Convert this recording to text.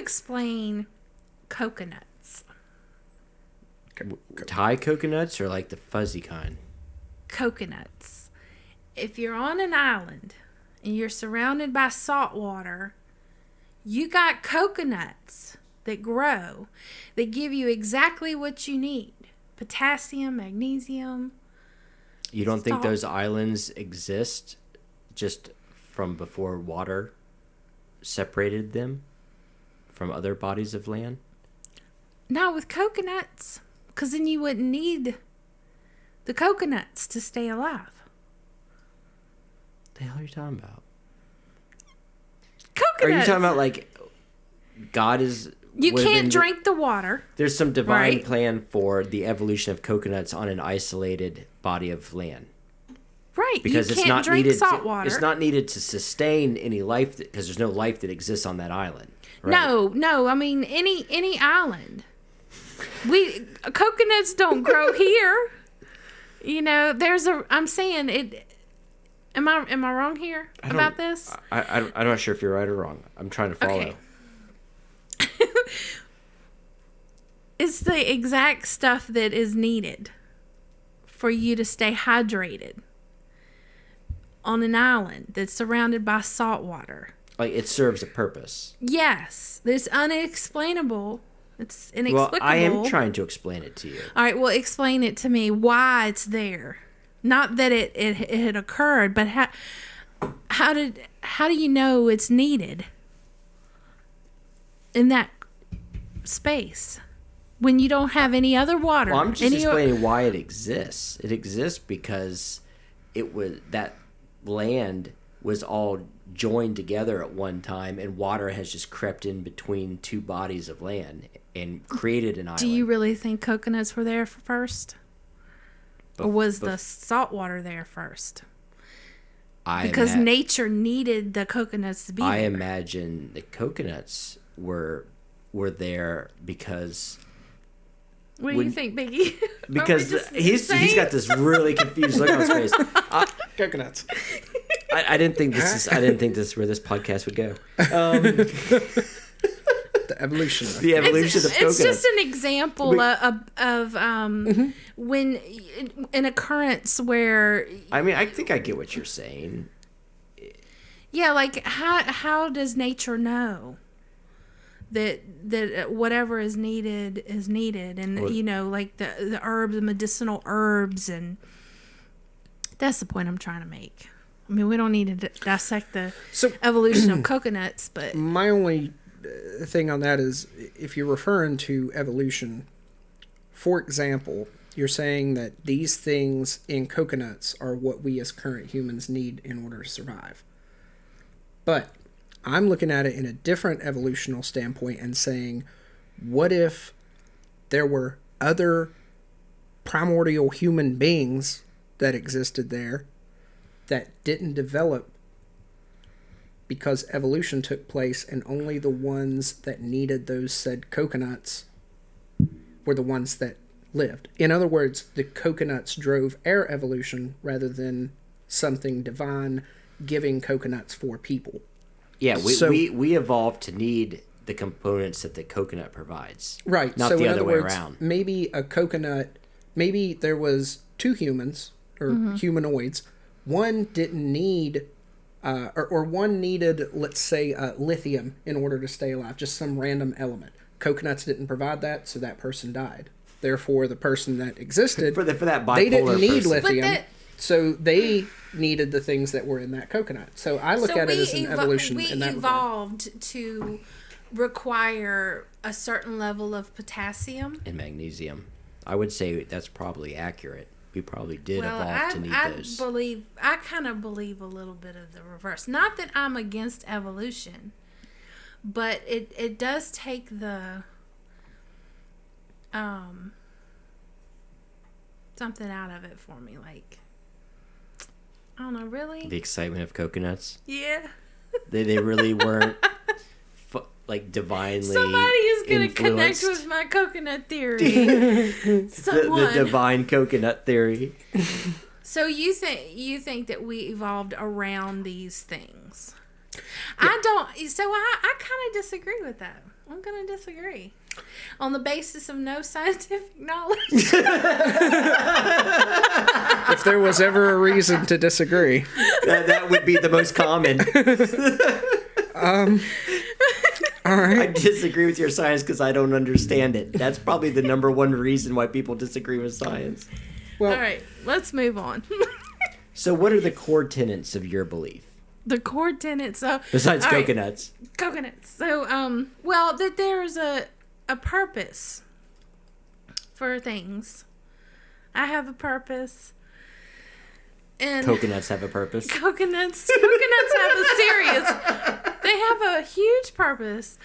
explain coconuts? Thai coconuts or like the fuzzy kind? Coconuts. If you're on an island and you're surrounded by salt water, you got coconuts that grow that give you exactly what you need. Potassium, magnesium. You don't think those islands exist just from before water separated them from other bodies of land? Not with coconuts, because then you wouldn't need the coconuts to stay alive. What the hell are you talking about? Coconuts. Are you talking about like God is... You can't drink the water. There's some divine plan for the evolution of coconuts on an isolated body of land. Right. Because you it's can't not drink needed. salt water. It's not needed to sustain any life because there's no life that exists on that island. Right? No. I mean any island. Coconuts don't grow here. You know, I'm saying it. Am I wrong here about this? I'm not sure if you're right or wrong. I'm trying to follow. Okay. It's the exact stuff that is needed for you to stay hydrated on an island that's surrounded by salt water. Like it serves a purpose. Yes. It's unexplainable. It's inexplicable. Well, I am trying to explain it to you. All right, well, explain it to me why it's there. Not that it had occurred, but how do you know it's needed in that space when you don't have any other water? Well, I'm just explaining why it exists. It exists because that land was all joined together at one time, and water has just crept in between two bodies of land and created an island. Do you really think coconuts were there first? Or was the salt water there first? Because nature needed the coconuts to be there. I imagine the coconuts were there because... What do you think, Biggie? Because he's got this really confused look on his face. Coconuts. I didn't think this is where this podcast would go. The evolution of coconuts. It's just an example of when an occurrence where... I mean, I think I get what you're saying. Yeah, like how does nature know that whatever is needed, and like the herbs, the medicinal herbs, and that's the point I'm trying to make. I mean, we don't need to dissect the evolution of coconuts, but my only thing on that is if you're referring to evolution, for example, you're saying that these things in coconuts are what we as current humans need in order to survive. But I'm looking at it in a different evolutional standpoint and saying, what if there were other primordial human beings that existed there that didn't develop because evolution took place, and only the ones that needed those said coconuts were the ones that lived? In other words, the coconuts drove our evolution rather than something divine giving coconuts for people. Yeah, we evolved to need the components that the coconut provides. Right. Not so the in other other way words, around. Maybe a coconut, maybe there was two humans or humanoids. One didn't need, or one needed, let's say, lithium in order to stay alive, just some random element. Coconuts didn't provide that, so that person died. Therefore, the person that existed, for that bipolar they didn't need person. lithium, so they needed the things that were in that coconut. So I look at it as an evolution in that regard. We evolved to require a certain level of potassium and magnesium. I would say that's probably accurate. We probably did evolve to need those. I kind of believe a little bit of the reverse. Not that I'm against evolution, but it does take the something out of it for me. Like, I don't know, really? The excitement of coconuts? Yeah. They really weren't divinely Somebody is going to connect with my coconut theory. the divine coconut theory. So you think that we evolved around these things? I don't. So I kind of disagree with that. I'm going to disagree on the basis of no scientific knowledge. If there was ever a reason to disagree, that would be the most common. all right. I disagree with your science because I don't understand it. That's probably the number one reason why people disagree with science. Well, All right, let's move on. So what are the core tenets of your belief? The core tenets. So Besides all right, coconuts. coconuts. So well, that there's a purpose for things. I have a purpose. And Coconuts have a purpose. coconuts have a serious. They have a huge purpose.